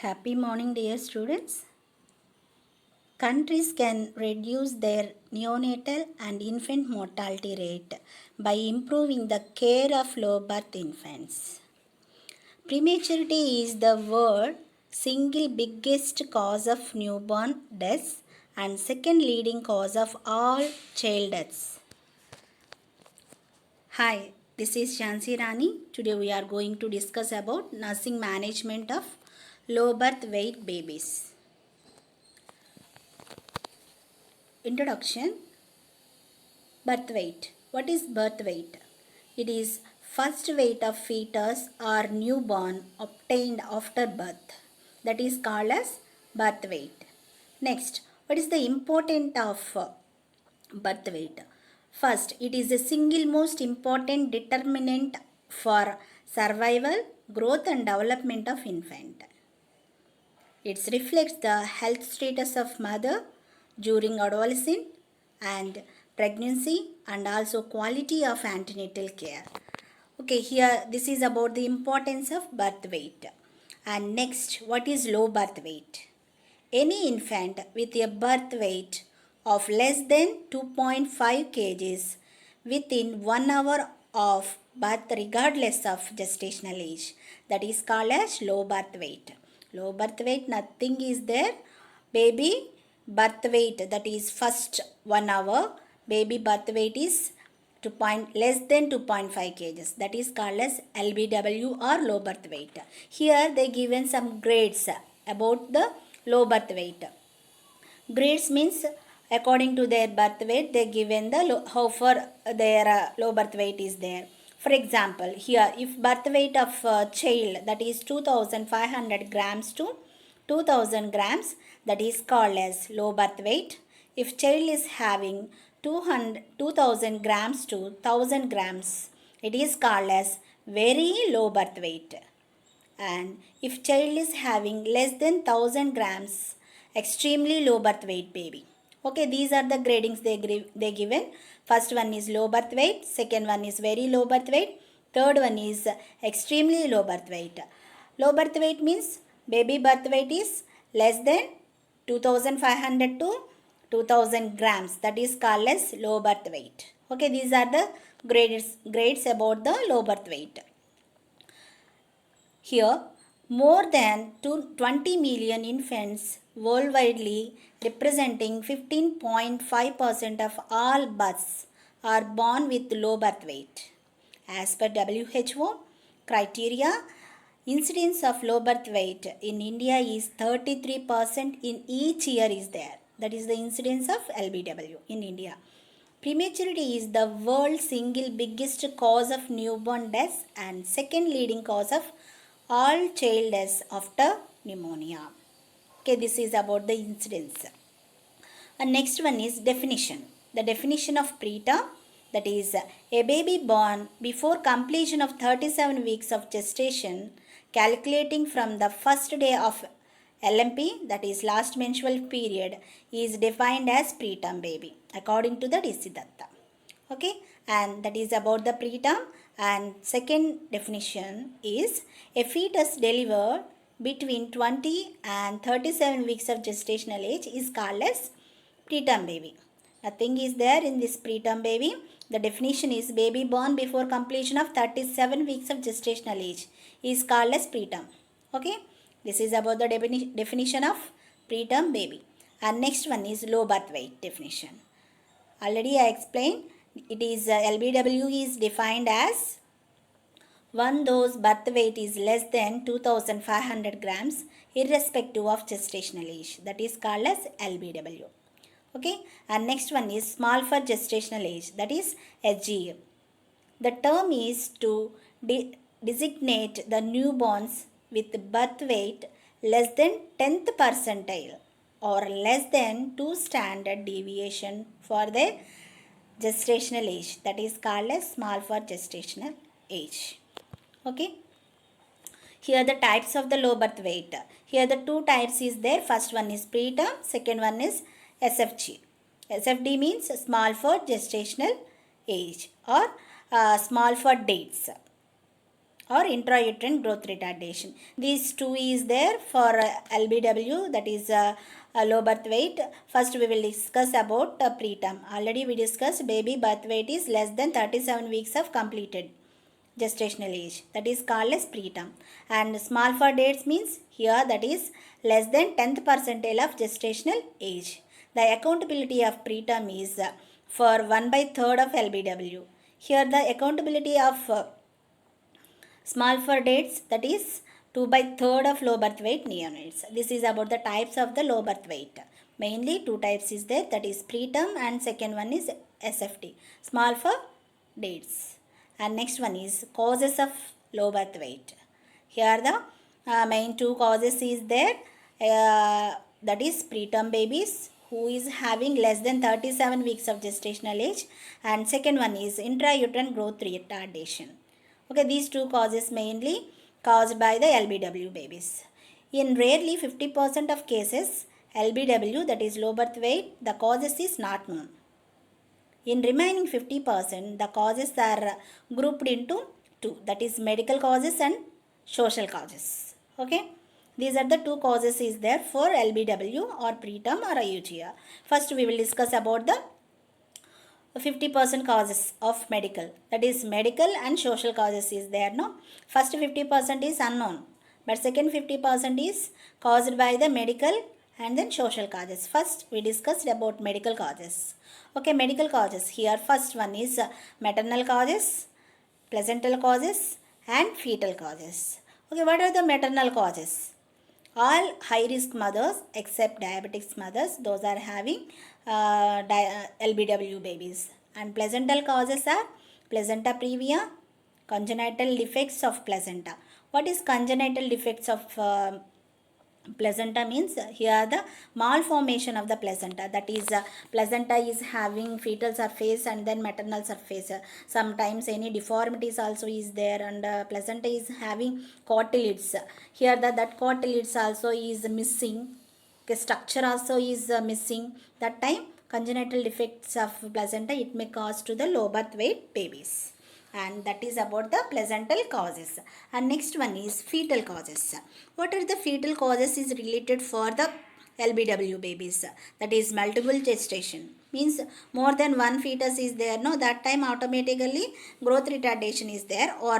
Happy morning, dear students. Countries can reduce their neonatal and infant mortality rate by improving the care of low birth infants. Prematurity is the world single biggest cause of newborn deaths and second leading cause of all child deaths. Hi, this is Shansi Rani. Today we are going to discuss about nursing management of low birth weight babies. Introduction. Birth weight. What is birth weight? It is first weight of fetus or newborn obtained after birth. That is called as birth weight. Next, what is the importance of birth weight? First, it is the single most important determinant for survival, growth and development of infant. It reflects the health status of mother during adolescence and pregnancy and also quality of antenatal care. Okay, here this is about the importance of birth weight. And next, what is low birth weight? Any infant with a birth weight of less than 2.5 kgs within 1 hour of birth regardless of gestational age, that is called as low birth weight. Low birth weight, nothing is there. Baby birth weight, that is first 1 hour, baby birth weight is less than 2.5 kgs, that is called as LBW or low birth weight. Here they given some grades about the low birth weight. Grades means according to their birth weight they given the how far their low birth weight is there. For example, here if birth weight of child, that is 2500 grams to 2000 grams, that is called as low birth weight. If child is having 2000 grams to 1000 grams, it is called as very low birth weight. And if child is having less than 1000 grams, extremely low birth weight baby. Okay, these are the gradings they given. First one is low birth weight, second one is very low birth weight, third one is extremely low birth weight. Low birth weight means baby birth weight is less than 2500 to 2000 grams, that is called as low birth weight. Okay, these are the grades about the low birth weight. Here, more than 20 million infants worldwide, representing 15.5% of all births, are born with low birth weight. As per WHO criteria, incidence of low birth weight in India is 33% in each year is there. That is the incidence of LBW in India. Prematurity is the world's single biggest cause of newborn deaths and second leading cause of all child deaths after pneumonia. Okay, this is about the incidence. And next one is definition. The definition of preterm, that is a baby born before completion of 37 weeks of gestation, calculating from the first day of LMP, that is last menstrual period, is defined as preterm baby according to the DC Datta. Okay, and that is about the preterm. And second definition is a fetus delivered between 20 and 37 weeks of gestational age is called as preterm baby. Nothing is there in this preterm baby. The definition is baby born before completion of 37 weeks of gestational age is called as preterm. Okay, this is about the definition of preterm baby. And next one is low birth weight definition. Already I explained. It is LBW is defined as one whose birth weight is less than 2500 grams irrespective of gestational age, that is called as LBW. Okay, and next one is small for gestational age, that is SGA. The term is to designate the newborns with birth weight less than 10th percentile or less than 2 standard deviation for their gestational age, that is called as small for gestational age. Okay, here the types of the low birth weight. Here the two types is there. First one is preterm, second one is SFG. SFD means small for gestational age or small for dates. or intrauterine growth retardation. These two is there for LBW, that is low birth weight. First we will discuss about preterm. Already we discussed baby birth weight is less than 37 weeks of completed gestational age, that is called as preterm. And small for dates means here that is less than 10th percentile of gestational age. The accountability of preterm is for 1/3 of LBW. Here the accountability of small for dates, that is 2/3 of low birth weight neonates. This is about the types of the low birth weight. Mainly two types is there, that is preterm and second one is SFT, small for dates. And next one is causes of low birth weight. Here the main two causes is there, that is preterm babies who is having less than 37 weeks of gestational age, and second one is intrauterine growth retardation. Okay, these two causes mainly caused by the LBW babies. In rarely 50% of cases, LBW, that is low birth weight, the causes is not known. In remaining 50%, the causes are grouped into two, that is medical causes and social causes. Okay, these are the two causes is there for LBW or preterm or IUGR. First, we will discuss about the 50% causes of medical, that is medical and social causes is there. No, first 50% is unknown, but second 50% is caused by the medical and then social causes. First we discussed about medical causes. Okay, medical causes, here first one is maternal causes, placental causes and fetal causes. Okay, what are the maternal causes? All high risk mothers except diabetics mothers, those are having LBW babies. And placental causes are placenta previa, congenital defects of placenta. What is congenital defects of placenta means? Here the malformation of the placenta, that is placenta is having fetal surface and then maternal surface. Sometimes any deformities also is there, and placenta is having cotyledones. Here that cotyledones also is missing. Okay, structure also is missing. That time congenital defects of placenta, it may cause to the low birth weight babies. And that is about the placental causes. And next one is fetal causes. What are the fetal causes is related for the LBW babies? That is multiple gestation, means more than one fetus is there. No, that time automatically growth retardation is there, or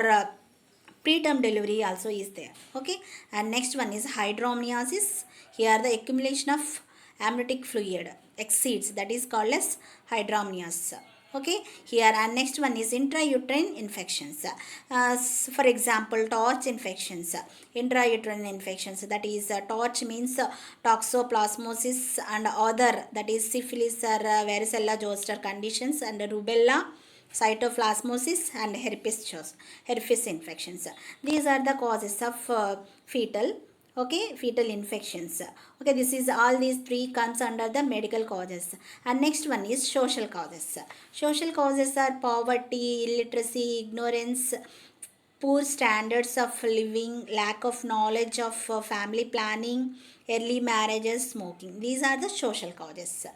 preterm delivery also is there. Okay, and next one is hydramniosis. Here the accumulation of amniotic fluid exceeds, that is called as hydramnios. Okay, here, and next one is intrauterine infections. For example, torch infections, intrauterine infections, that is torch means toxoplasmosis and other, that is syphilis or varicella zoster conditions, and rubella, cytoplasmosis and herpes infections. These are the causes of fetal, okay, fetal infections. Okay, this is all these three comes under the medical causes. And next one is social causes. Social causes are poverty, illiteracy, ignorance, poor standards of living, lack of knowledge of family planning, early marriages, smoking. These are the social causes.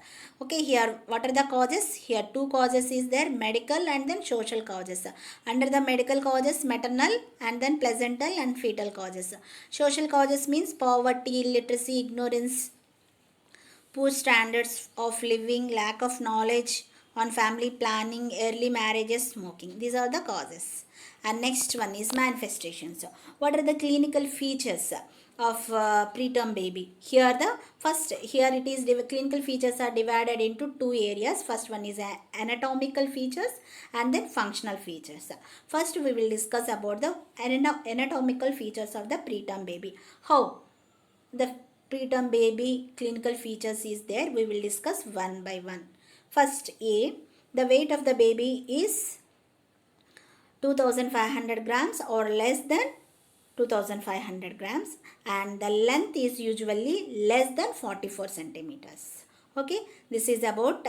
Okay, here what are the causes? Here two causes is there, medical and then social causes. Under the medical causes, maternal and then placental and fetal causes. Social causes means poverty, illiteracy, ignorance, poor standards of living, lack of knowledge on family planning, early marriages, smoking. These are the causes. And next one is manifestations. What are the clinical features of preterm baby? Here the first, here it is clinical features are divided into two areas. First one is anatomical features and then functional features. First we will discuss about the anatomical features of the preterm baby. How the preterm baby clinical features is there, we will discuss one by one. First, A, the weight of the baby is 2500 grams or less than 2500 grams, and the length is usually less than 44 centimeters. Okay, this is about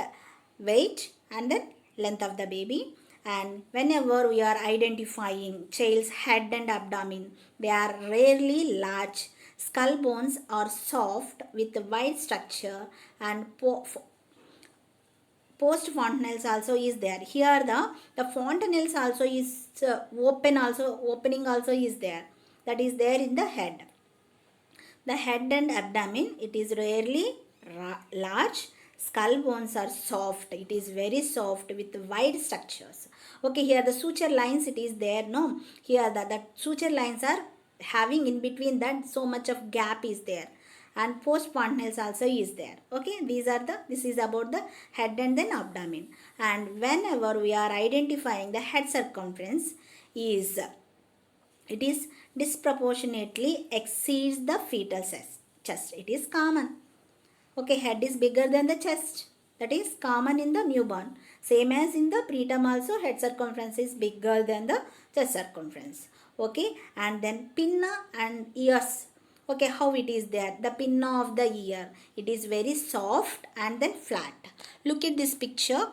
weight and then length of the baby. And whenever we are identifying child's head and abdomen, they are rarely large. Skull bones are soft with wide structure and post fontanelles also is there. Here the fontanelles also is opening also is there. That is there in the head. The head and abdomen, it is rarely large. Skull bones are soft. It is very soft with wide structures. Okay, here the suture lines, it is there, no? Here the suture lines are having in between that so much of gap is there. And post fontanelles also is there. Okay, this is about the head and then abdomen. And whenever we are identifying the head circumference is, it is disproportionately exceeds the fetal chest. It is common. Okay, head is bigger than the chest. That is common in the newborn. Same as in the preterm also, head circumference is bigger than the chest circumference. Okay, and then pinna and ears. Okay, how it is there? The pinna of the ear, it is very soft and then flat. Look at this picture.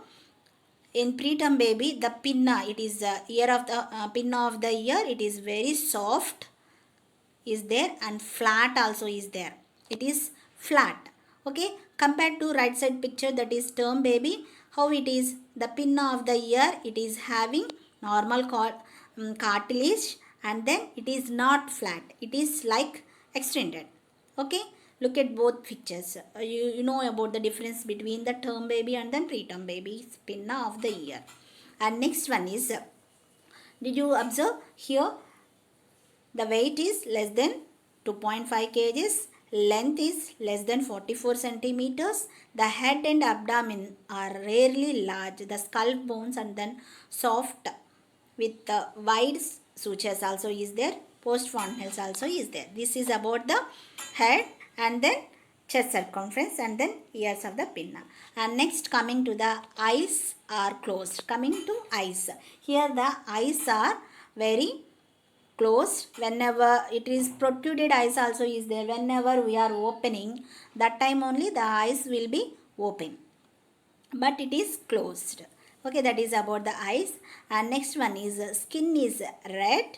In preterm baby, the pinna, it is ear of the pinna of the ear, it is very soft is there, and flat also is there. It is flat. Okay, compared to right side picture, that is term baby, how it is? The pinna of the ear, it is having normal cartilage, and then it is not flat, it is like extended. Okay, look at both pictures. You know about the difference between the term baby and then preterm baby's pinna of the ear. And next one is, did you observe here? The weight is less than 2.5 kgs. Length is less than 44 centimeters. The head and abdomen are rarely large. The skull bones and then soft with wide sutures also is there. Post fontanelles also is there. This is about the head and then chest circumference and then ears of the pinna. And next, coming to the eyes are closed. Coming to eyes. Here the eyes are very closed. Whenever it is protruded eyes also is there. Whenever we are opening, that time only the eyes will be open, but it is closed. Okay, that is about the eyes. And next one is, skin is red,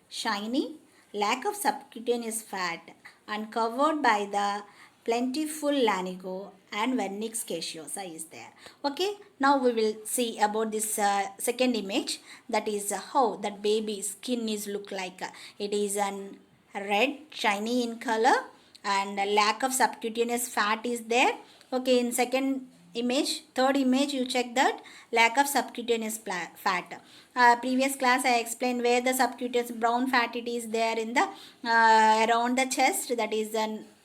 shiny, lack of subcutaneous fat, and covered by the plentiful lanigo and vernix caseosa is there. Okay, now we will see about this second image. That is how that baby skin is look like. It is an red, shiny in color, and lack of subcutaneous fat is there. Okay, in second image, third image, you check that lack of subcutaneous fat. Previous class I explained where the subcutaneous brown fat it is there in the around the chest, that is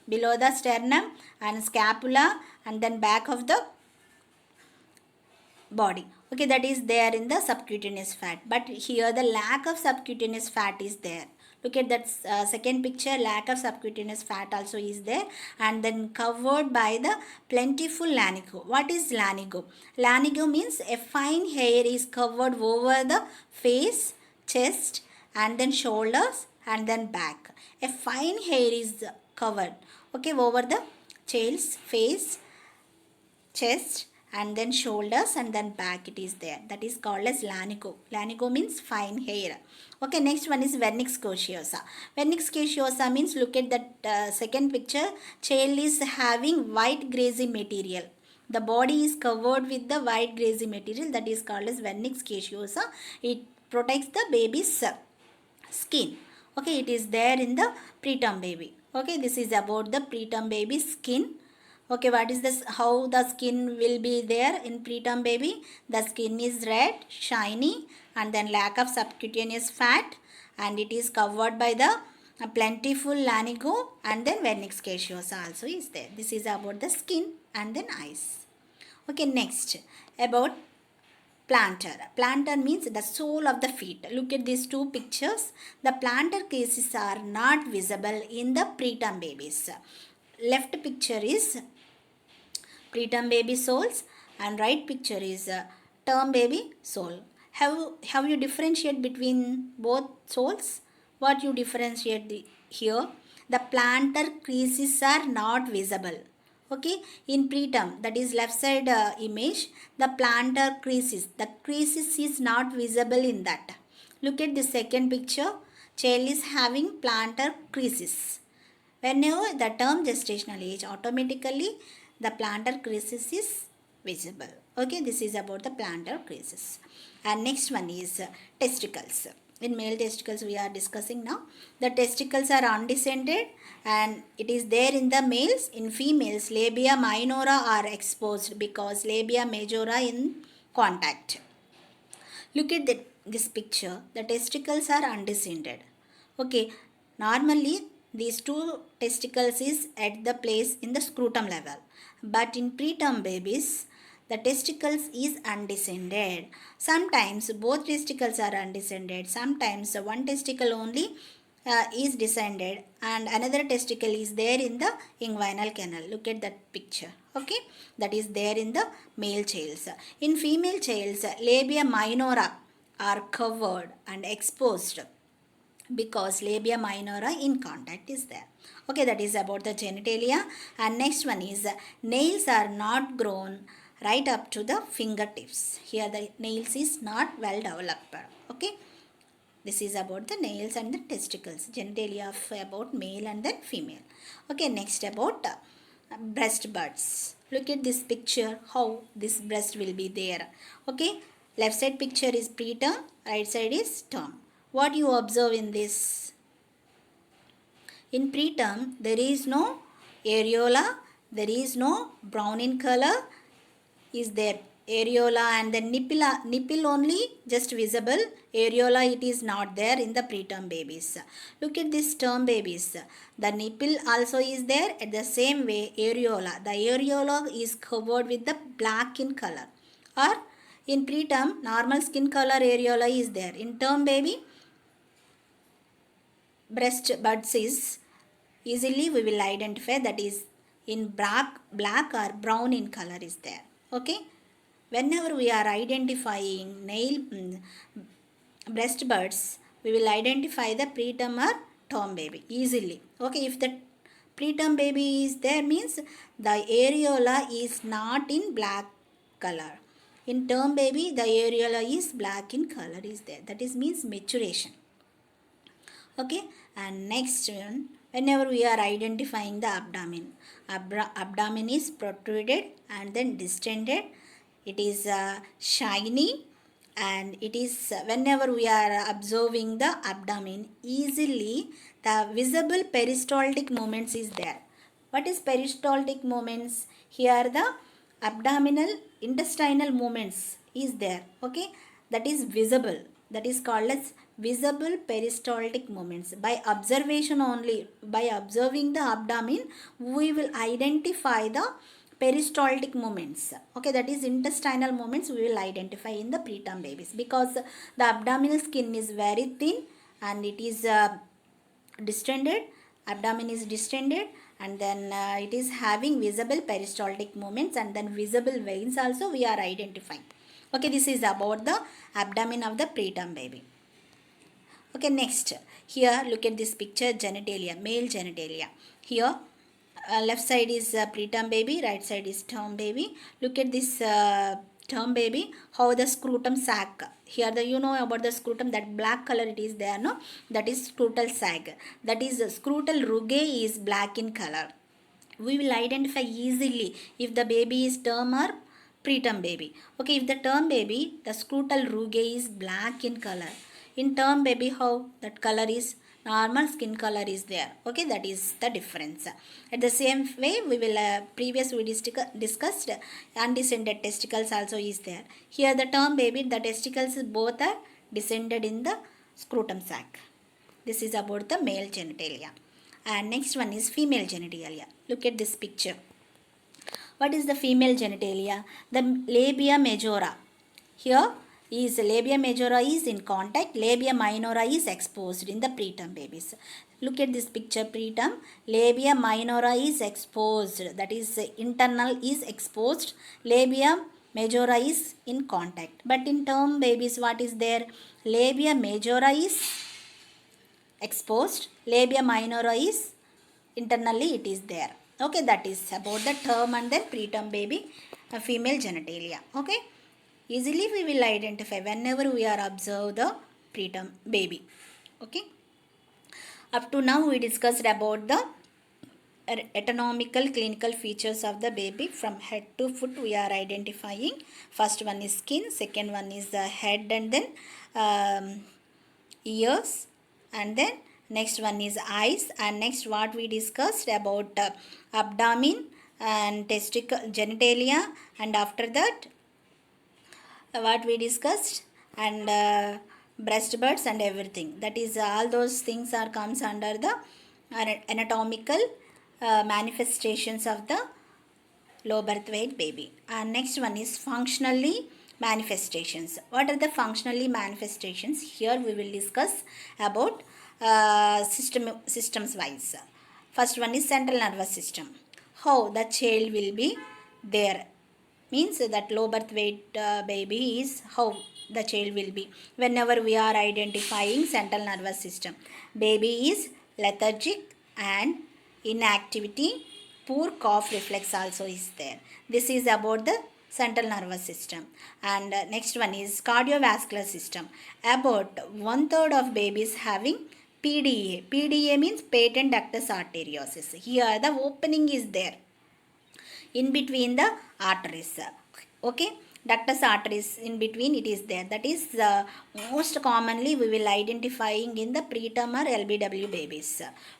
below the sternum and scapula and then back of the body. Okay, that is there in the subcutaneous fat. But here the lack of subcutaneous fat is there. Look at that second picture. Lack of subcutaneous fat also is there, and then covered by the plentiful lanigo. What is lanigo? Lanigo means a fine hair is covered over the face, chest, and then shoulders and then back. A fine hair is covered, okay, over the child's face, chest, and then shoulders and then back it is there. That is called as lanigo. Lanigo means fine hair. Okay, next one is vernix caseosa. Vernix caseosa means, look at that second picture. Child is having white greasy material. The body is covered with the white greasy material, that is called as vernix caseosa. It protects the baby's skin. Okay, it is there in the preterm baby. Okay, this is about the preterm baby skin. Okay, what is this? How the skin will be there in preterm baby? The skin is red, shiny, and then lack of subcutaneous fat, and it is covered by the plentiful lanigo, and then vernix caseosa also is there. This is about the skin and then eyes. Okay, next about plantar. Plantar means the sole of the feet. Look at these two pictures. The plantar cases are not visible in the preterm babies. Left picture is preterm baby soles and right picture is term baby sole. How you differentiate between both soles? What you differentiate here? The plantar creases are not visible. Okay, in preterm, that is left side image, the plantar creases, the creases is not visible in that. Look at the second picture. Child is having plantar creases. Whenever the term gestational age, automatically the plantar creases is visible. Okay, this is about the plantar creases. And next one is testicles. In male testicles we are discussing now. The testicles are undescended and it is there in the males. In females, labia minora are exposed because labia majora in contact. Look at this picture. The testicles are undescended. Okay, normally these two testicles is at the place in the scrotum level. But in preterm babies, the testicles is undescended. Sometimes both testicles are undescended. Sometimes one testicle only is descended and another testicle is there in the inguinal canal. Look at that picture. Okay, that is there in the male childs. In female childs, labia minora are covered and exposed because labia minora in contact is there. Okay, that is about the genitalia. And next one is nails are not grown right up to the fingertips. Here the nails is not well developed. Okay, this is about the nails and the testicles, genitalia of about male and then female. Okay, next about breast buds. Look at this picture, how this breast will be there. Okay, left side picture is preterm, right side is term. What you observe in this? In preterm, there is no areola, there is no brown in color, is there areola and the nipple only just visible, areola it is not there in the preterm babies. Look at this term babies, the nipple also is there, at the same way the areola is covered with the black in color, or in preterm normal skin color areola is there. In term baby, breast buds is easily we will identify, that is in black or brown in color is there. Okay, whenever we are identifying breast buds, we will identify the preterm or term baby easily. Okay, if the preterm baby is there means the areola is not in black color. In term baby, the areola is black in color is there. That is means maturation. Okay, and next one, whenever we are identifying the abdomen, abdomen is protruded and then distended, it is shiny, and it is whenever we are observing the abdomen, easily the visible peristaltic movements is there. What is peristaltic movements? Here the abdominal intestinal movements is there. Okay, that is visible, that is called as visible peristaltic movements. By observation only, by observing the abdomen, we will identify the peristaltic movements. Okay, that is intestinal movements we will identify in the preterm babies, because the abdominal skin is very thin and it is distended, abdomen is distended, and then it is having visible peristaltic movements, and then visible veins also we are identifying. Okay, this is about the abdomen of the preterm baby. Okay, next, here look at this picture, genitalia, male genitalia. Here left side is preterm baby, right side is term baby. Look at this term baby, how the scrotum sac. Here you know about the scrotum, that black color it is there, no? That is scrotal sac. That is scrotal rugae is black in color. We will identify easily if the baby is term or preterm baby. Okay, if the term baby, the scrotal rugae is black in color. In term baby, how that color is normal skin color is there. Okay, that is the difference. At the same way, we will we discussed undescended testicles also is there. Here the term baby, the testicles both are descended in the scrotum sac. This is about the male genitalia. And next one is female genitalia. Look at this picture. What is the female genitalia? The labia majora. Here is labia majora is in contact, labia minora is exposed in the preterm babies. Look at this picture, preterm, labia minora is exposed, that is internal is exposed, labia majora is in contact. But in term babies, what is there? Labia majora is exposed, labia minora is internally it is there. Okay, that is about the term and then preterm baby female genitalia. Okay, easily we will identify whenever we are observe the preterm baby. Okay, up to now we discussed about the anatomical clinical features of the baby from head to foot we are identifying. First one is skin, second one is the head, and then um, ears, and then next one is eyes, and next what we discussed about abdomen and testicle genitalia, and after that what we discussed, and breast buds and everything, that is all those things are comes under the anatomical manifestations of the low birth weight baby. And next one is functionally manifestations. What are the functionally manifestations? Here we will discuss about systems wise. First one is central nervous system. How the child will be there, means that low birth weight baby is how the child will be. Whenever we are identifying central nervous system, baby is lethargic and inactivity, poor cough reflex also is there. This is about the central nervous system. And next one is cardiovascular system. About 1/3 of babies having PDA. PDA means patent ductus arteriosus. Here the opening is there in between the arteries. Okay, ductus arteries in between it is there. That is most commonly we will identifying in the preterm or LBW babies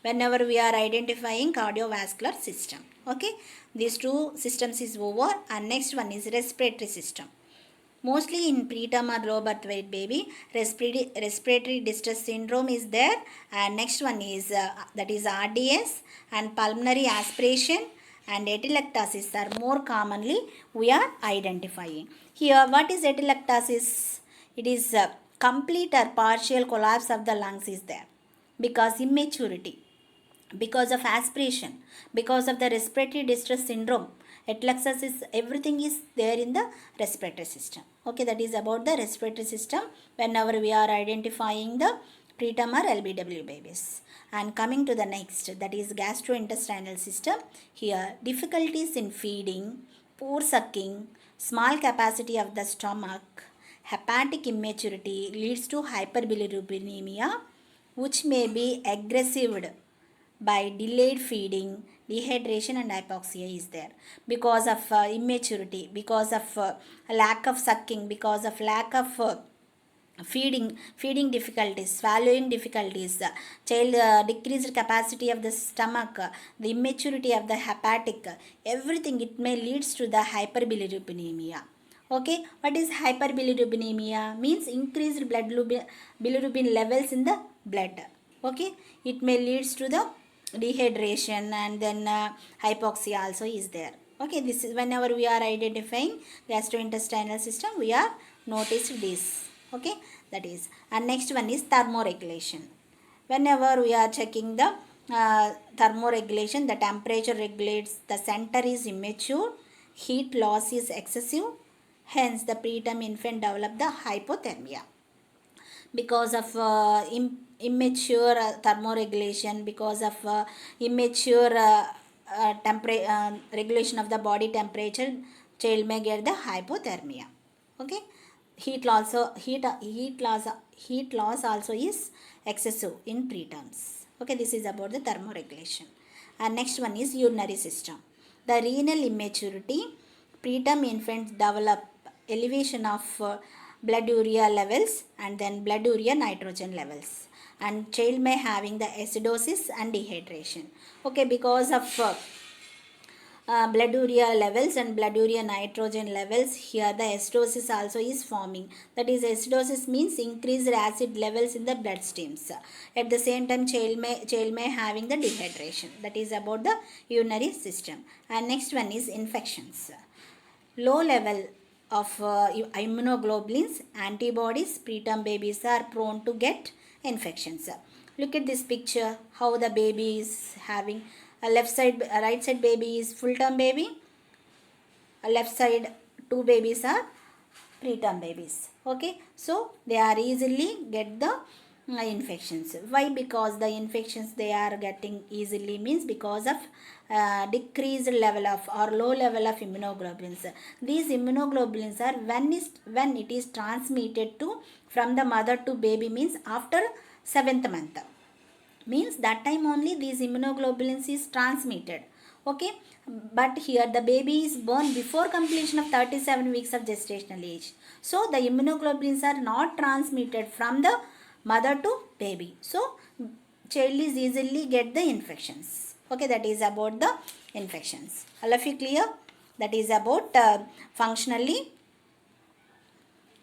whenever we are identifying cardiovascular system. Okay, these two systems is over. And next one is respiratory system. Mostly in preterm or low birth weight baby, respiratory distress syndrome is there. And next one is that is RDS, and pulmonary aspiration and atelectasis are more commonly we are identifying. Here what is atelectasis? It is complete or partial collapse of the lungs is there because immaturity, because of aspiration, because of the respiratory distress syndrome. Atelectasis, everything is there in the respiratory system. Okay, that is about the respiratory system whenever we are identifying the preterm or LBW babies. And coming to the next, that is gastrointestinal system. Here difficulties in feeding, poor sucking, small capacity of the stomach, hepatic immaturity leads to hyperbilirubinemia, which may be aggravated by delayed feeding, dehydration and hypoxia is there because of immaturity, because of lack of sucking, because of lack of feeding difficulties, swallowing difficulties, child decreased capacity of the stomach, the immaturity of the hepatic, everything it may leads to the hyperbilirubinemia. Okay, what is hyperbilirubinemia? Means increased blood bilirubin levels in the blood. Okay, it may leads to the dehydration, and then hypoxia also is there. Okay, this is whenever we are identifying gastrointestinal system we are noticed this. Okay, that is. And next one is thermoregulation. Whenever we are checking the thermoregulation, the temperature regulates, the center is immature, heat loss is excessive, hence the preterm infant develop the hypothermia because of immature thermoregulation, because of immature regulation of the body temperature, child may get the hypothermia. Okay, heat loss also is excessive in preterms. Okay, this is about the thermoregulation. And next one is urinary system. The renal immaturity, preterm infants develop elevation of blood urea levels and then blood urea nitrogen levels, and child may having the acidosis and dehydration. Okay, because of blood urea levels and blood urea nitrogen levels, here the acidosis also is forming. That is, acidosis means increased acid levels in the blood streams. At the same time child may having the dehydration. That is about the urinary system. And next one is infections. Low level of immunoglobulins, antibodies, preterm babies are prone to get infections. Look at this picture, how the baby is having a left side, right side baby is full term baby, a left side two babies are preterm babies. Okay, so they are easily get the infections. Why? Because the infections they are getting easily means because of decreased level of or low level of immunoglobulins. These immunoglobulins are when it is transmitted to from the mother to baby, means after 7th month. means that time only these immunoglobulins is transmitted. Okay, but here the baby is born before completion of 37 weeks of gestational age, so the immunoglobulins are not transmitted from the mother to baby, so child is easily get the infections. Okay, that is about the infections. All of you clear? That is about functionally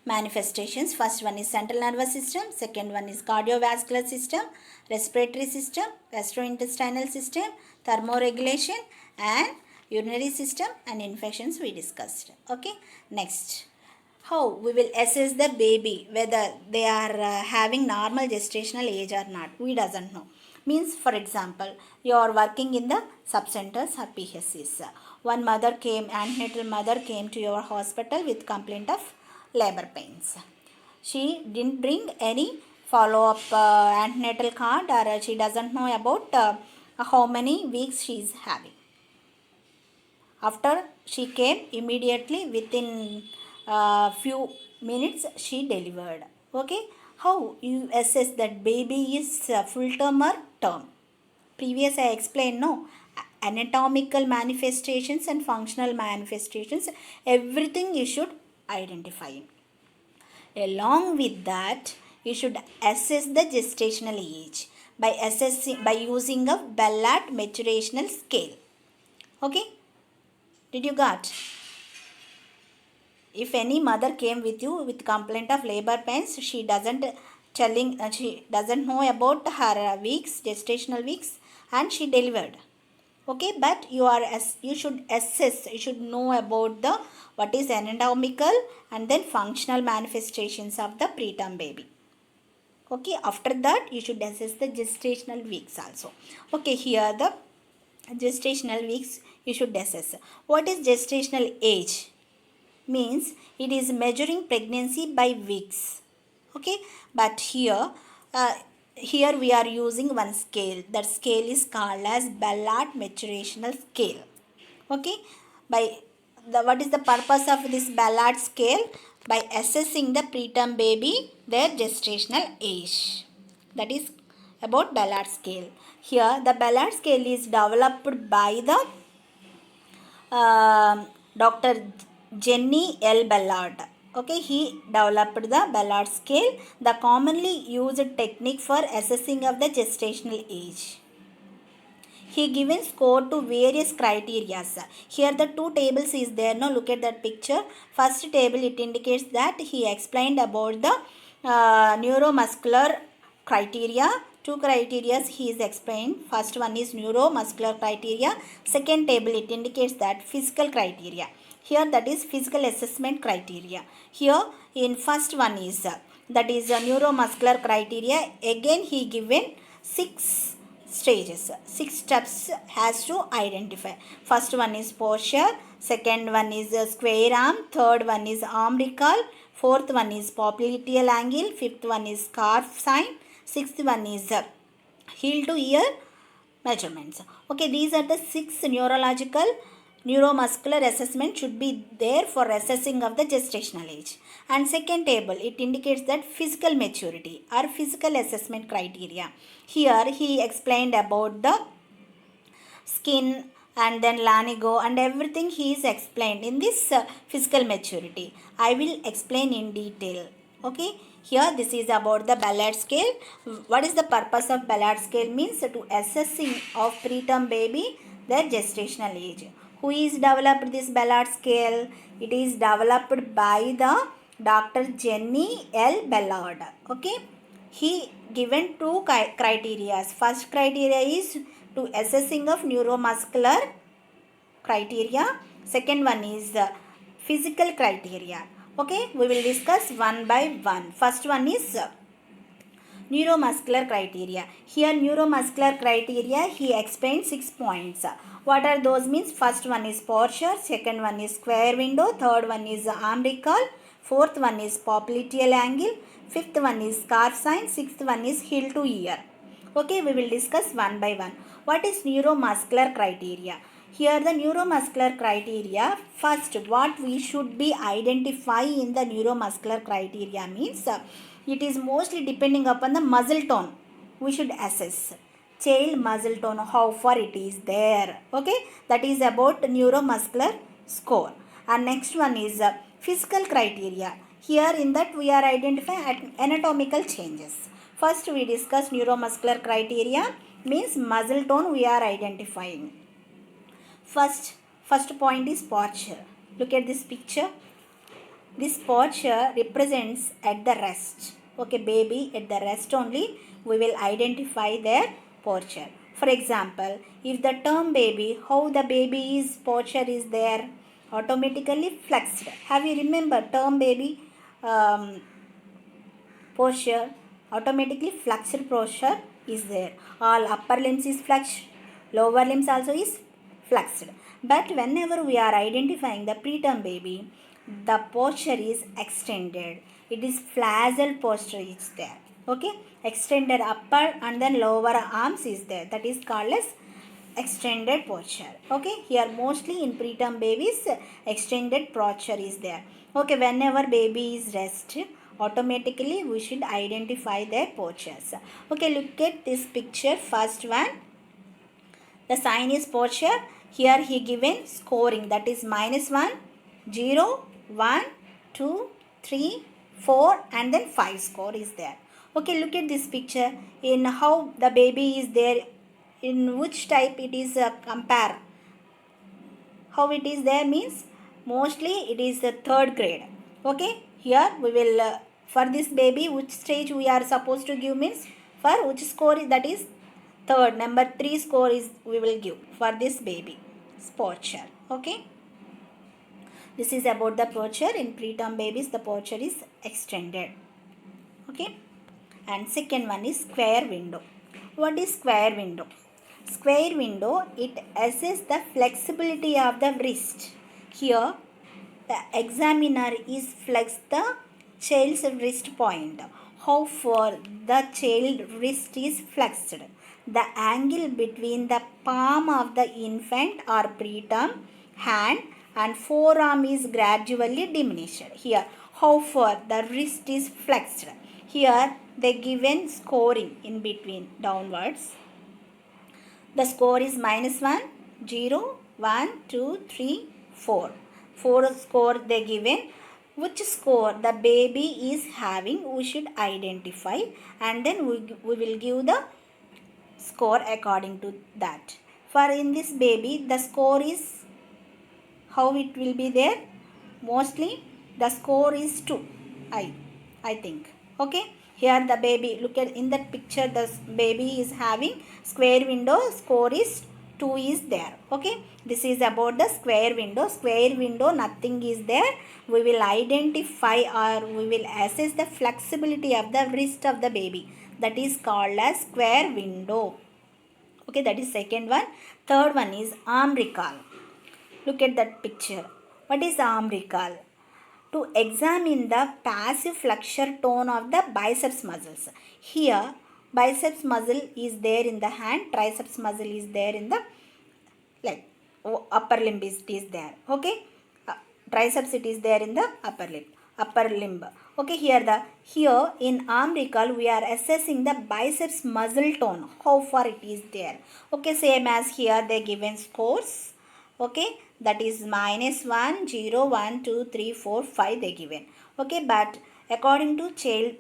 manifestations. First one is central nervous system, second one is cardiovascular system, respiratory system, gastrointestinal system, thermoregulation, and urinary system, and infections we discussed. Okay, next, how we will assess the baby whether they are having normal gestational age or not, we doesn't know. Means, for example, you are working in the subcenters or PHCs. One mother came, antenatal mother came to your hospital with complaint of labor pains. She didn't bring any follow-up antenatal card, or she doesn't know about how many weeks she is having. After she came, immediately within few minutes she delivered. Okay, how you assess that baby is full term or term? Previous I explained, no, anatomical manifestations and functional manifestations, everything you should identify. Along with that, you should assess the gestational age by using a Ballard maturational scale. Okay, did you got? If any mother came with you with complaint of labor pains, she doesn't know about her weeks, gestational weeks, and she delivered. Okay, but you should assess, you should know about the what is anatomical and then functional manifestations of the preterm baby. Okay, after that you should assess the gestational weeks also. Okay, here the gestational weeks you should assess. What is gestational age? Means it is measuring pregnancy by weeks. Okay, but here we are using one scale. That scale is called as Ballard maturational scale. Okay, what is the purpose of this Ballard scale? By assessing the preterm baby their gestational age. That is about Ballard scale. Here the Ballard scale is developed by the Dr. Jenny L. Ballard. Okay, he developed the Ballard scale, the commonly used technique for assessing of the gestational age. He given score to various criteria. Here the two tables is there. Now look at that picture. First table, it indicates that he explained about the neuromuscular criteria. Two criteria he is explained. First one is neuromuscular criteria. Second table, it indicates that physical criteria. Here that is physical assessment criteria. Here in first one is that is a neuromuscular criteria. Again he given 6 stages, 6 steps has to identify. First one is posture, second one is square arm, third one is arm recall, fourth one is popliteal angle, fifth one is scarf sign, sixth one is heel to ear measurements. Okay, these are the 6 neurological neuromuscular assessment should be there for assessing of the gestational age. And second table, it indicates that physical maturity or physical assessment criteria. Here he explained about the skin and then lanigo and everything he is explained in this physical maturity. I will explain in detail. Okay, here this is about the Ballard scale. What is the purpose of Ballard scale? Means to assessing of preterm baby their gestational age. Who is developed this Ballard scale? It is developed by the Dr. Jenny L. Ballard. Okay, he given 2 criteria. First criteria is to assessing of neuromuscular criteria. Second one is physical criteria. Okay, we will discuss one by one. First one is neuromuscular criteria. Here neuromuscular criteria he explained 6 points. What are those? Means first one is posture, second one is square window, third one is arm recall, fourth one is popliteal angle, fifth one is scarf sign, sixth one is heel to ear. Okay, we will discuss one by one. What is neuromuscular criteria? Here the neuromuscular criteria, first what we should be identify in the neuromuscular criteria means it is mostly depending upon the muscle tone we should assess. child muscle tone, how far it is there. Okay, that is about neuromuscular score. And next one is physical criteria. Here in that we are identifying anatomical changes. First we discuss neuromuscular criteria, means muscle tone we are identifying. First point is posture. Look at this picture. This posture represents at the rest. Okay, baby at the rest only we will identify their posture. For example, if the term baby, how the baby's posture is there? Automatically flexed. Have you remember term baby um, posture? Automatically flexed posture is there. All upper limbs is flexed, lower limbs also is flexed. But whenever we are identifying the preterm baby, the posture is extended. It is flaccid posture is there. Okay, extended upper and then lower arms is there. That is called as extended posture. Okay, here mostly in preterm babies extended posture is there. Okay, whenever baby is rest, automatically we should identify their postures. Okay, look at this picture. First one, the sign is posture. Here he given scoring, that is -1, 0, 1, 2, 3, 4 and then 5 score is there. Okay, look at this picture. In how the baby is there, in which type it is compare. How it is there means mostly it is the third grade. Okay, here we will for this baby which stage we are supposed to give means for which score is, that is third, number 3 score is we will give for this baby posture. Okay, this is about the posture. In preterm babies the posture is extended. Okay, and second one is square window. What is square window? Square window, it assesses the flexibility of the wrist. Here the examiner is flex the child's wrist point. How far the child wrist is flexed. The angle between the palm of the infant or preterm hand and forearm is gradually diminished. Here how far the wrist is flexed. Here they given scoring in between downwards. The score is -1, 0, 1, 2, 3, 4. 4 score they given. Which score the baby is having we should identify, and then we will give the score according to that. For in this baby the score is how it will be there? Mostly the score is 2. I think. Okay, here the baby, look at in that picture, the baby is having square window, score is 2 is there. Okay, this is about the square window. Square window nothing is there. We will identify or we will assess the flexibility of the wrist of the baby. That is called as square window. Okay, that is second one. Third one is arm recall. Look at that picture. What is arm recall? To examine the passive flexure tone of the biceps muscles. Here biceps muscle is there in the hand, triceps muscle is there in the like upper limb is there. Okay, triceps it is there in the upper limb. Okay, here in arm recall we are assessing the biceps muscle tone, how far it is there. Okay, same as here they given scores. Okay, that is -1, 0, 1, 2, 3, 4, 5 they given. Okay, but according to child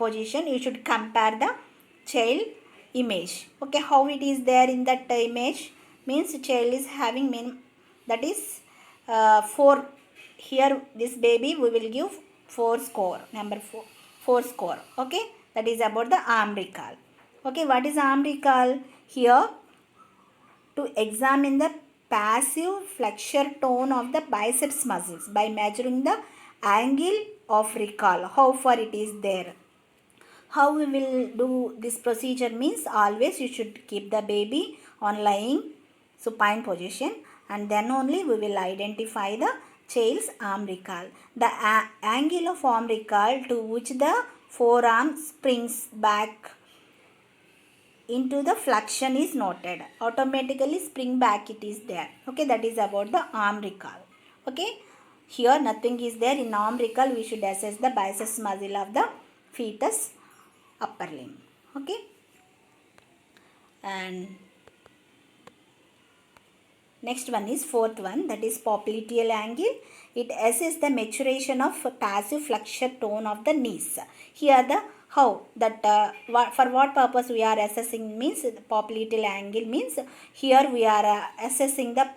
position you should compare the child image. Okay, how it is there in that image means child is having that is 4. Here this baby we will give 4 score, number 4 score. Okay, that is about the arm recall. Okay, what is arm recall? Here to examine the passive flexure tone of the biceps muscles by measuring the angle of recall, how far it is there. How we will do this procedure means always you should keep the baby on lying supine position, and then only we will identify the child's arm recall. The angle of arm recall to which the forearm springs back into the flexion is noted. Automatically spring back it is there. Okay, that is about the arm recall. Okay, here nothing is there. In arm recall we should assess the biceps muscle of the fetus upper limb. Okay, And next one is fourth one, that is popliteal angle. It assesses the maturation of passive flexure tone of the knees. Here the how that for what purpose we are assessing means popliteal angle means here we are assessing the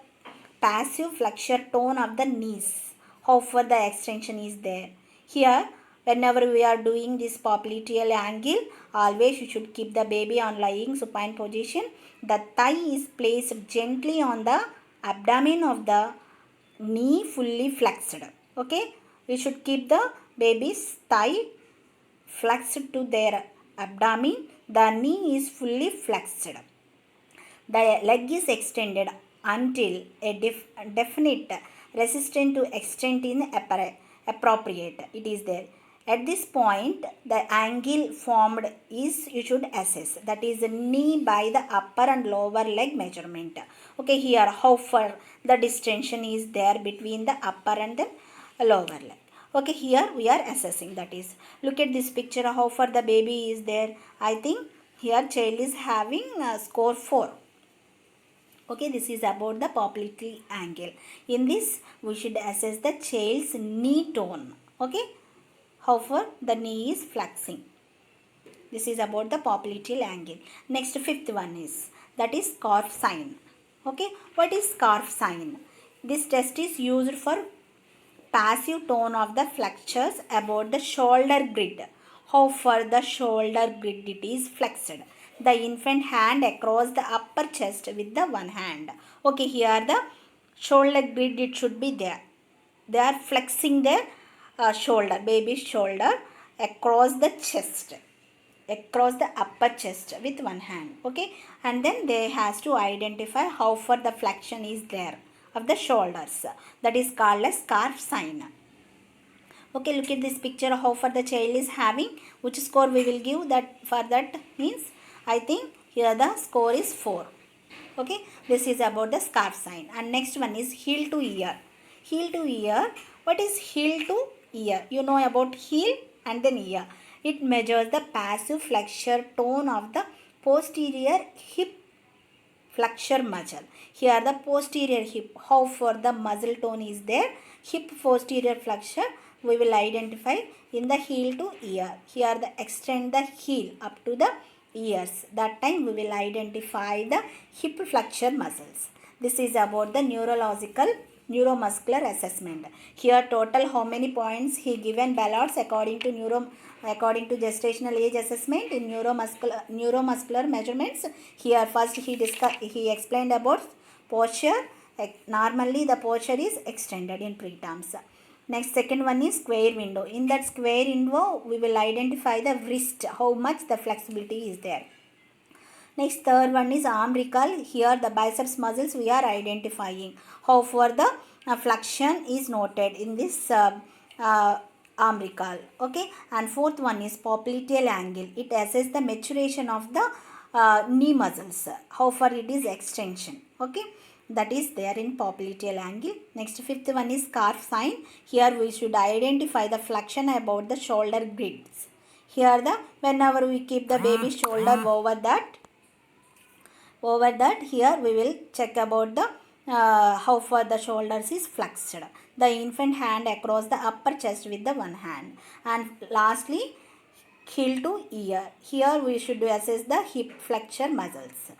passive flexure tone of the knees. How far the extension is there. Here whenever we are doing this popliteal angle, always you should keep the baby on lying supine position. The thigh is placed gently on the abdomen of the knee fully flexed. Okay, we should keep the baby's thigh flexed to their abdomen. The knee is fully flexed. The leg is extended until a definite resistance to extent is appropriate. It is there. At this point, the angle formed is you should assess. That is knee by the upper and lower leg measurement. Okay, here how far the distension is there between the upper and the lower leg. Okay, here we are assessing. That is, look at this picture. How far the baby is there. I think here child is having score 4. Okay, this is about the popliteal angle. In this, we should assess the child's knee tone. Okay, how far the knee is flexing. This is about the popliteal angle. Next, fifth one is, that is scarf sign. Okay, what is scarf sign? This test is used for passive tone of the flexures about the shoulder grid. How far the shoulder grid it is flexed. The infant hand across the upper chest with the one hand. Okay, here the shoulder grid it should be there. They are flexing their shoulder, baby's shoulder across the chest, across the upper chest with one hand. Okay, and then they has to identify how far the flexion is there of the shoulders. That is called as scarf sign. Okay, look at this picture. How far the child is having, which score we will give that for that means I think here the score is 4. Okay, this is about the scarf sign. And next one is heel to ear. Heel to ear. What is heel to ear? You know about heel and then ear. It measures the passive flexure tone of the posterior hip flexure muscle. Here the posterior hip, how far the muscle tone is there. Hip posterior flexure we will identify in the heel to ear. Here the extend the heel up to the ears. That time we will identify the hip flexure muscles. This is about the neuromuscular assessment. Here total how many points he given Ballard's according to gestational age assessment in neuromuscular measurements. Here first he explained about posture. Normally the posture is extended in preterms. Next, second one is square window. In that square window, we will identify the wrist, how much the flexibility is there. Next, third one is arm recall. Here the biceps muscles we are identifying. How far the flexion is noted in this arm recall. Okay, and fourth one is popliteal angle. It assesses the maturation of the knee muscles. How far it is extension. Okay. That is there in popliteal angle. Next, fifth one is scarf sign. Here we should identify the flexion about the shoulder grids. Here whenever we keep the baby's shoulder over that here we will check about the how far the shoulders is flexed. The infant hand across the upper chest with the one hand. And lastly, heel to ear. Here we should assess the hip flexure muscles.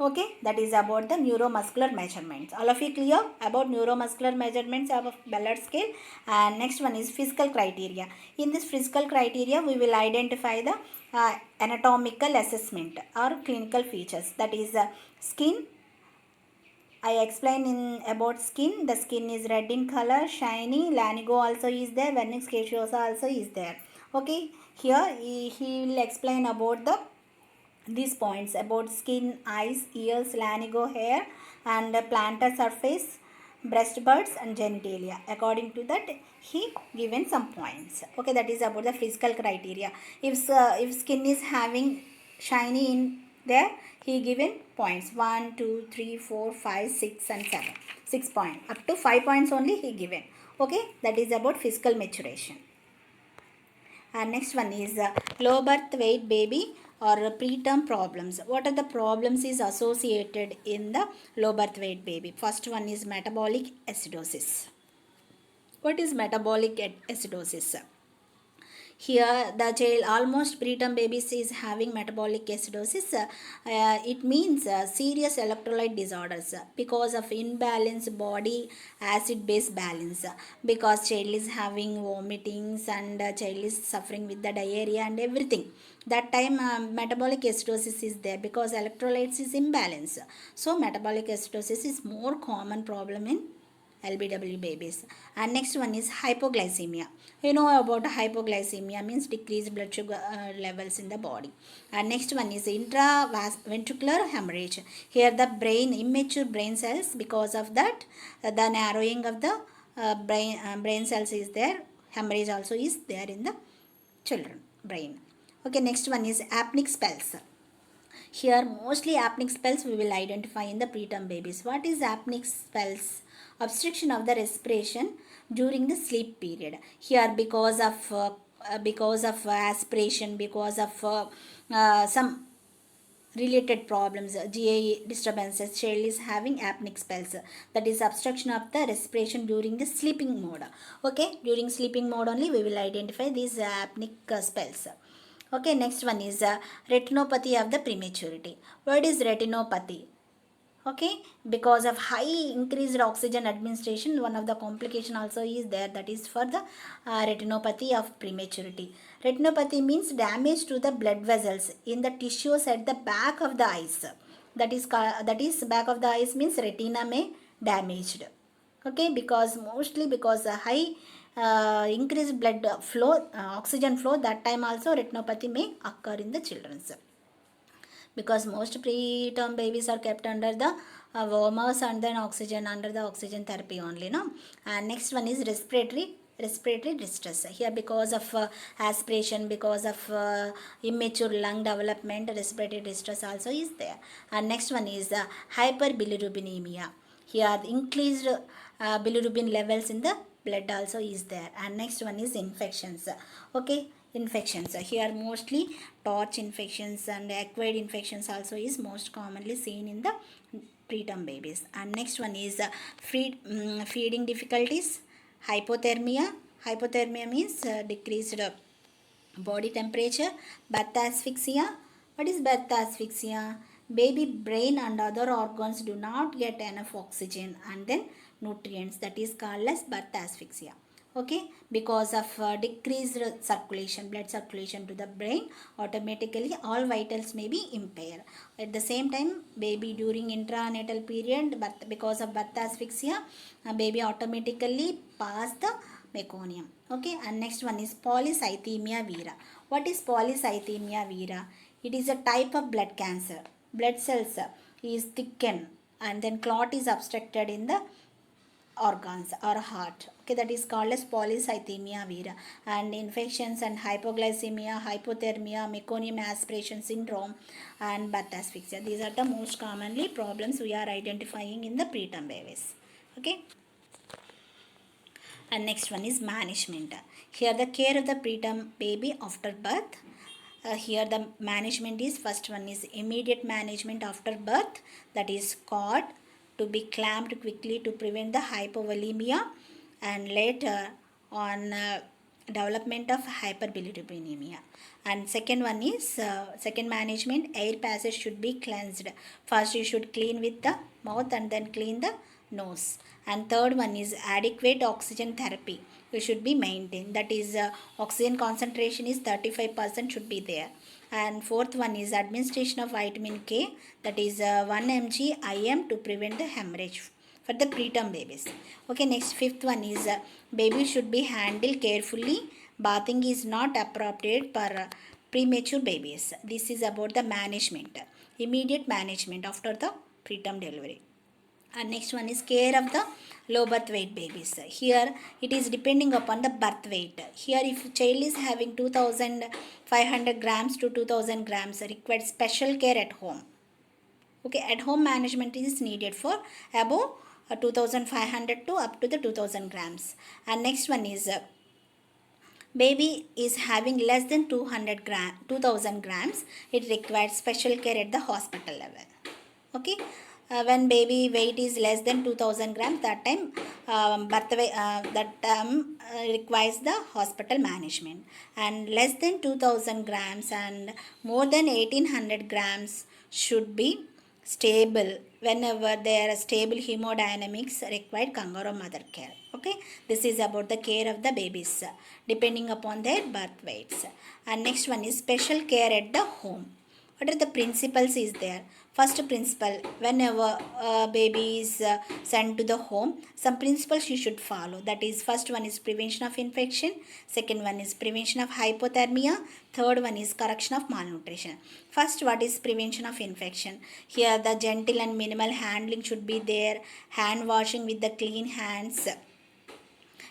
Okay, that is about the neuromuscular measurements. All of you clear about neuromuscular measurements of Ballard scale? And next one is physical criteria. In this physical criteria, we will identify the anatomical assessment or clinical features. That is skin. I explained in about skin. The skin is red in color, shiny. Lanigo also is there. Vernix caseosa also is there. Okay, here he will explain about these points about skin, eyes, ears, lanigo hair and plantar surface, breast buds and genitalia. According to that, he given some points. Okay, that is about the physical criteria. If skin is having shiny in there, he given points 1, 2, 3, 4, 5, 6 and 7. 6 points. Up to 5 points only he given. Okay, that is about physical maturation. And next one is low birth weight baby or preterm problems. What are the problems is associated in the low birth weight baby? First one is metabolic acidosis. What is metabolic acidosis? Here the child, almost preterm babies is having metabolic acidosis. It means serious electrolyte disorders because of imbalanced body acid base balance, because child is having vomitings and child is suffering with the diarrhea and everything. That time metabolic acidosis is there because electrolytes is imbalance. So metabolic acidosis is more common problem in LBW babies. And next one is hypoglycemia. You know about hypoglycemia means decreased blood sugar levels in the body. And next one is intraventricular hemorrhage. Here the brain, immature brain cells, because of that the narrowing of the brain cells is there. Hemorrhage also is there in the children brain. Okay, next one is apneic spells. Here mostly apneic spells we will identify in the preterm babies. What is apneic spells? Obstruction of the respiration during the sleep period. Here because of aspiration, because of some related problems, GI disturbances, child is having apneic spells. That is obstruction of the respiration during the sleeping mode. Okay, during sleeping mode only we will identify these apneic spells. Okay, next one is retinopathy of the prematurity. What is retinopathy? Okay, because of high increased oxygen administration, one of the complication also is there, that is for the retinopathy of prematurity. Retinopathy means damage to the blood vessels in the tissues at the back of the eyes. That is back of the eyes means retina may damaged. Okay, because mostly because high increased blood flow, oxygen flow, that time also retinopathy may occur in the children's, because most preterm babies are kept under the warmers and then oxygen, under the oxygen therapy only, no. And next one is respiratory distress. Here because of aspiration, because of immature lung development, respiratory distress also is there. And next one is hyperbilirubinemia. Here increased bilirubin levels in the blood also is there. And next one is infections. Okay, infections. Here mostly torch infections and acquired infections also is most commonly seen in the preterm babies. And next one is feeding difficulties, hypothermia. Hypothermia means decreased body temperature. Birth asphyxia. What is birth asphyxia? Baby brain and other organs do not get enough oxygen and then nutrients, that is called as birth asphyxia. Okay, because of decreased circulation, blood circulation to the brain, automatically all vitals may be impaired. At the same time, baby during intranatal period, but because of birth asphyxia, baby automatically pass the meconium. Okay, and next one is polycythemia vera. What is polycythemia vera? It is a type of blood cancer. Blood cells is thickened and then clot is obstructed in the organs or heart. Okay, that is called as polycythemia vera. And infections and hypoglycemia, hypothermia, meconium aspiration syndrome and birth asphyxia, these are the most commonly problems we are identifying in the preterm babies. Okay, and next one is management. Here the care of the preterm baby after birth. Here the management is, first one is immediate management after birth, that is cot to be clamped quickly to prevent the hypovolemia, and later on development of hyperbilirubinemia. And second one is second management, air passage should be cleansed. First you should clean with the mouth and then clean the nose. And third one is adequate oxygen therapy you should be maintained, that is oxygen concentration is 35% should be there. And fourth one is administration of vitamin K, that is 1 mg IM to prevent the hemorrhage for the preterm babies. Okay, next fifth one is baby should be handled carefully. Bathing is not appropriate for premature babies. This is about the management, immediate management after the preterm delivery. And next one is care of the low birth weight babies. Here it is depending upon the birth weight. Here if child is having 2500 grams to 2000 grams, required special care at home. Okay, at home management is needed for above 2500 to up to the 2000 grams. And next one is baby is having less than 2000 grams, it requires special care at the hospital level. Okay, when baby weight is less than 2000 grams, that time requires the hospital management, and less than 2000 grams and more than 1800 grams should be stable. Whenever there are stable hemodynamics required kangaroo mother care. Okay, this is about the care of the babies depending upon their birth weights. And next one is special care at the home. What are the principles is there? First principle, whenever baby is sent to the home, some principles you should follow. That is, first one is prevention of infection, second one is prevention of hypothermia, third one is correction of malnutrition. First, what is prevention of infection? Here the gentle and minimal handling should be there. Hand washing with the clean hands,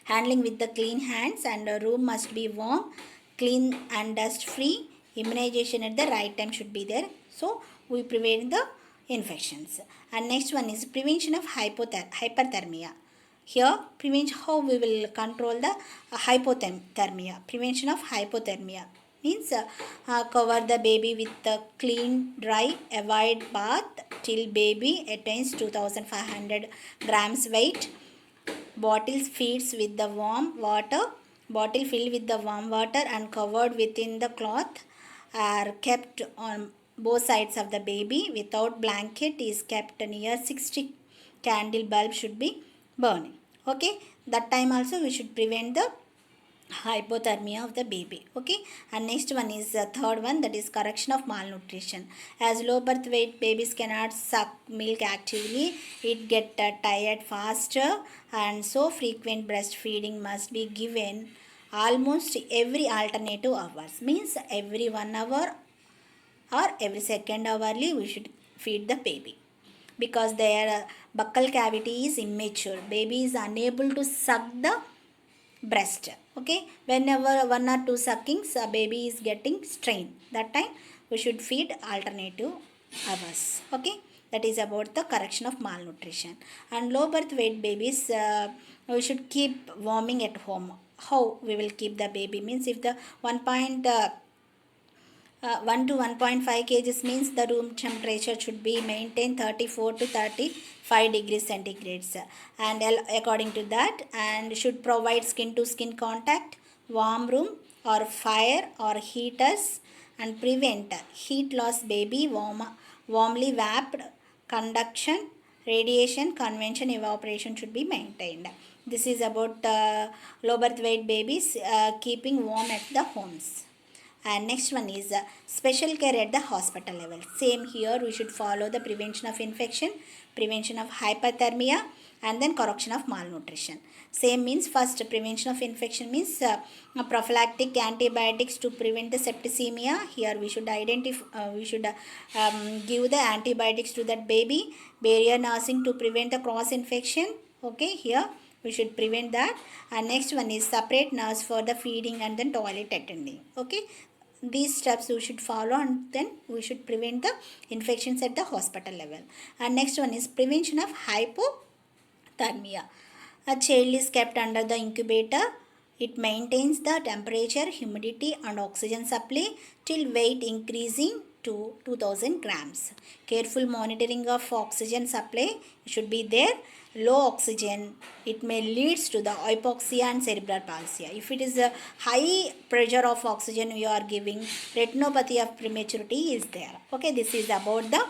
handling with the clean hands, and a room must be warm, clean and dust free. Immunization at the right time should be there, so we prevent the infections. And next one is prevention of hyperthermia. Here prevention, how we will control the hypothermia. Prevention of hypothermia means cover the baby with the clean dry, avoid bath till baby attains 2500 grams weight. Bottles feeds with the warm water, bottle filled with the warm water and covered within the cloth are kept on both sides of the baby. Without blanket is kept near 60 candle bulb should be burning. Okay, that time also we should prevent the hypothermia of the baby. Okay, and next one is the third one, that is correction of malnutrition. As low birth weight babies cannot suck milk actively, it get tired faster, and so frequent breastfeeding must be given almost every alternative hours, means every 1 hour or every second hourly we should feed the baby, because their buccal cavity is immature. Baby is unable to suck the breast. Okay, whenever 1 or 2 suckings a baby is getting strain, that time we should feed alternative hours. Okay, that is about the correction of malnutrition. And low birth weight babies, we should keep warming at home. How we will keep the baby means, if the 1 to 1.5 kgs means the room temperature should be maintained 34 to 35 degrees centigrades, and according to that, and should provide skin to skin contact, warm room or fire or heaters, and prevent heat loss baby, warmly wrapped, conduction, radiation, convention, evaporation should be maintained. This is about low birth weight babies keeping warm at the homes. And next one is special care at the hospital level. Same here, we should follow the prevention of infection, prevention of hypothermia, and then correction of malnutrition. Same means, first prevention of infection means prophylactic antibiotics to prevent the septicemia. Here we should give the antibiotics to that baby. Barrier nursing to prevent the cross infection. Okay, here we should prevent that. And next one is separate nurse for the feeding and then toilet attending. Okay, these steps we should follow, and then we should prevent the infections at the hospital level. And next one is prevention of hypothermia. A child is kept under the incubator. It maintains the temperature, humidity and oxygen supply till weight increasing to 2000 grams. Careful monitoring of oxygen supply should be there. Low oxygen, it may leads to the hypoxia and cerebral palsy. If it is a high pressure of oxygen we are giving, retinopathy of prematurity is there. Okay, this is about the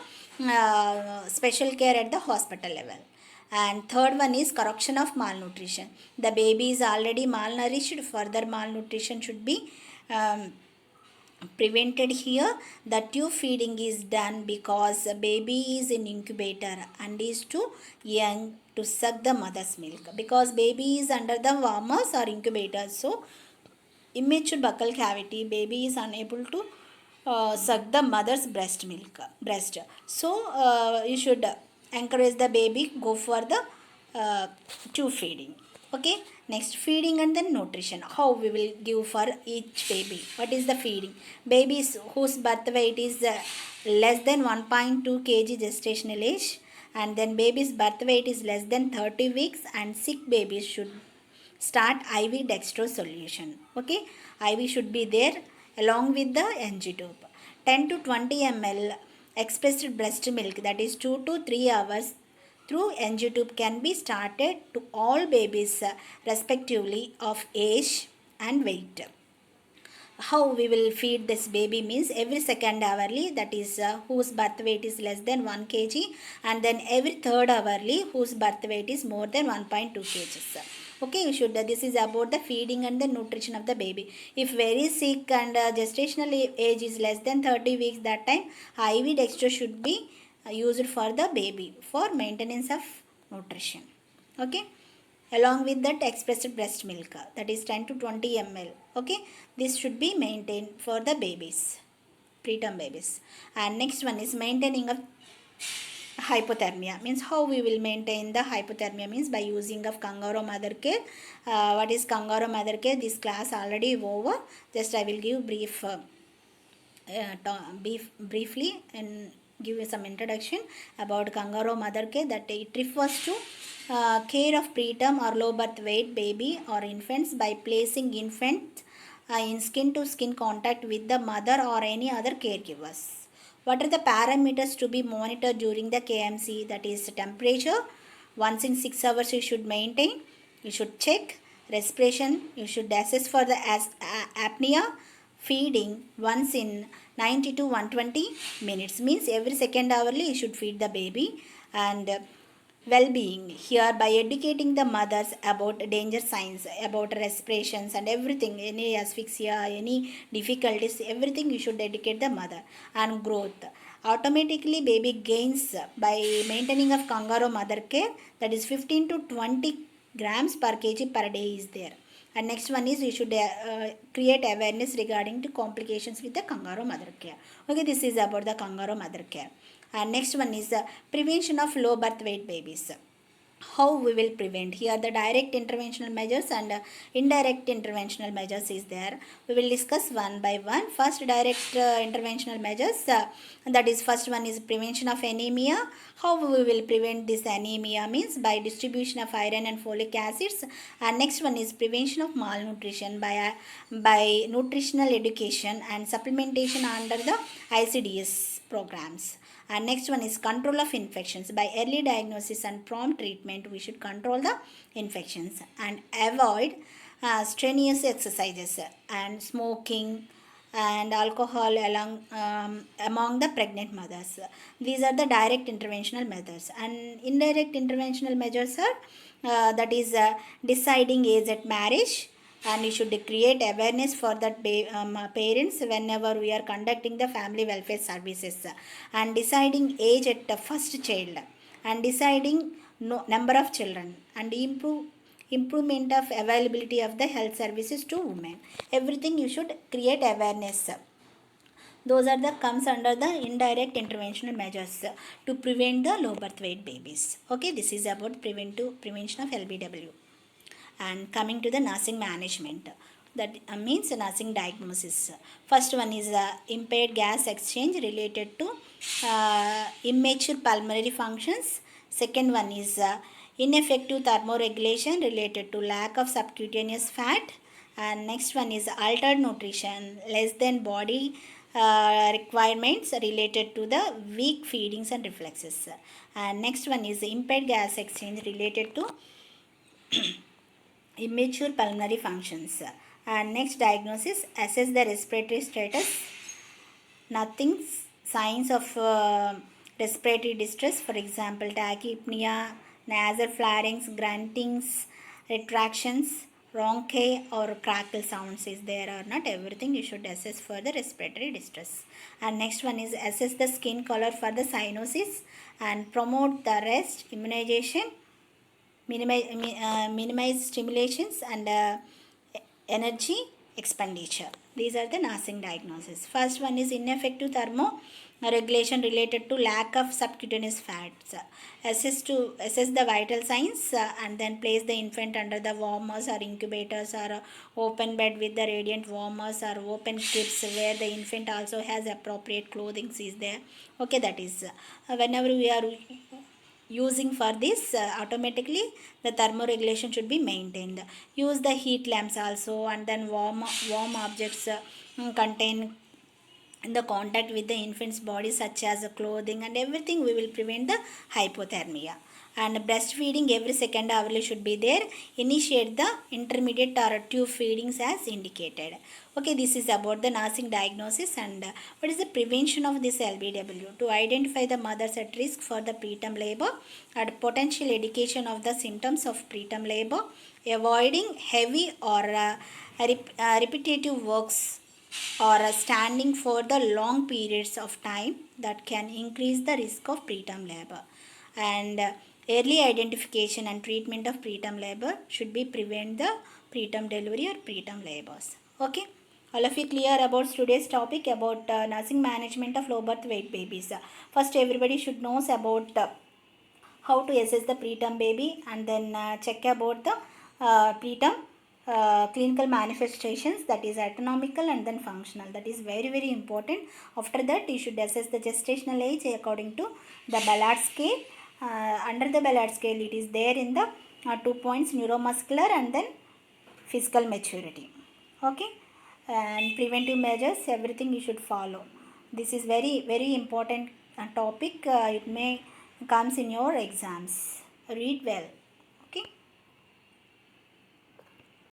special care at the hospital level. And third one is correction of malnutrition. The baby is already malnourished, further malnutrition should be prevented. Here the tube feeding is done because the baby is in incubator and is too young to suck the mother's milk, because baby is under the warmers or incubators, so immature buccal cavity, baby is unable to suck the mother's breast. So you should encourage the baby go for the tube feeding. Okay, next feeding and then nutrition. How we will give for each baby? What is the feeding? Babies whose birth weight is less than 1.2 kg gestational age, and then baby's birth weight is less than 30 weeks, and sick babies should start IV dextrose solution. Okay, IV should be there along with the NG tube. 10 to 20 ml expressed breast milk, that is 2 to 3 hours through NG tube, can be started to all babies respectively of age and weight. How we will feed this baby means every second hourly, that is whose birth weight is less than 1 kg, and then every third hourly whose birth weight is more than 1.2 kgs. Okay, you should this is about the feeding and the nutrition of the baby. If very sick and gestational age is less than 30 weeks, that time IV dextrose should be used for the baby for maintenance of nutrition. Okay, along with that expressed breast milk, that is 10 to 20 ml. Okay, this should be maintained for the babies, preterm babies. And next one is maintaining of hypothermia, means how we will maintain the hypothermia means by using of kangaroo mother care. What is kangaroo mother care? This class already over, just I will give briefly and give you some introduction about kangaroo mother care, that it refers to care of preterm or low birth weight baby or infants by placing infant in skin to skin contact with the mother or any other caregivers. What are the parameters to be monitored during the KMC? That is temperature, once in 6 hours you should maintain. You should check respiration, you should assess for the apnea. Feeding once in 90 to 120 minutes, means every second hourly you should feed the baby. And well-being, here by educating the mothers about danger signs, about respirations and everything, any asphyxia, any difficulties, everything you should educate the mother. And growth, automatically baby gains by maintaining of kangaroo mother care, that is 15 to 20 grams per kg per day is there. And next one is you should create awareness regarding to complications with the kangaroo mother care. Okay, this is about the kangaroo mother care. And next one is prevention of low birth weight babies. How we will prevent? Here the direct interventional measures and indirect interventional measures is there. We will discuss one by one. First, direct interventional measures, that is first one is prevention of anemia. How we will prevent this anemia means by distribution of iron and folic acids. And next one is prevention of malnutrition by nutritional education and supplementation under the ICDS programs. And next one is control of infections. By early diagnosis and prompt treatment, we should control the infections and avoid strenuous exercises and smoking and alcohol among the pregnant mothers. These are the direct interventional methods. And indirect interventional measures are that is deciding age at marriage, and you should create awareness for that parents whenever we are conducting the family welfare services, and deciding age at the first child, and deciding number of children, and improvement of availability of the health services to women. Everything you should create awareness. Those are the comes under the indirect interventional measures to prevent the low birth weight babies. Okay, this is about prevention of LBW. And coming to the nursing management, that means nursing diagnosis. First one is impaired gas exchange related to immature pulmonary functions. Second one is ineffective thermoregulation related to lack of subcutaneous fat. And next one is altered nutrition, less than body requirements related to the weak feedings and reflexes. And next one is impaired gas exchange related to immature pulmonary functions. And next diagnosis, assess the respiratory status. Nothing signs of respiratory distress, for example tachypnea, nasal flarynx, gruntings, retractions, ronchi or crackle sounds is there or not, everything you should assess for the respiratory distress. And next one is assess the skin color for the cyanosis and promote the rest, immunization, minimize stimulations and energy expenditure. These are the nursing diagnosis. First one is ineffective thermoregulation related to lack of subcutaneous fats. Assess the vital signs and then place the infant under the warmers or incubators or open bed with the radiant warmers or open cribs where the infant also has appropriate clothing is there. Okay, that is whenever we are using for this, automatically the thermoregulation should be maintained. Use the heat lamps also, and then warm objects contain in the contact with the infant's body, such as the clothing and everything, we will prevent the hypothermia. And breastfeeding every second hourly should be there. Initiate the intermediate or tube feedings as indicated. Okay, this is about the nursing diagnosis. And what is the prevention of this LBW? To identify the mothers at risk for the preterm labor and potential education of the symptoms of preterm labor, avoiding heavy or repetitive works or standing for the long periods of time that can increase the risk of preterm labor. And early identification and treatment of preterm labor should be prevent the preterm delivery or preterm labors. Okay, all of you clear about today's topic about nursing management of low birth weight babies. First, everybody should knows about how to assess the preterm baby, and then check about the preterm clinical manifestations, that is anatomical and then functional. That is very very important. After that, you should assess the gestational age according to the Ballard scale. Under the Ballard scale, it is there in the 2 points, neuromuscular and then physical maturity. Okay, and preventive measures, everything you should follow. This is very very important topic. It may comes in your exams. Read well. Okay.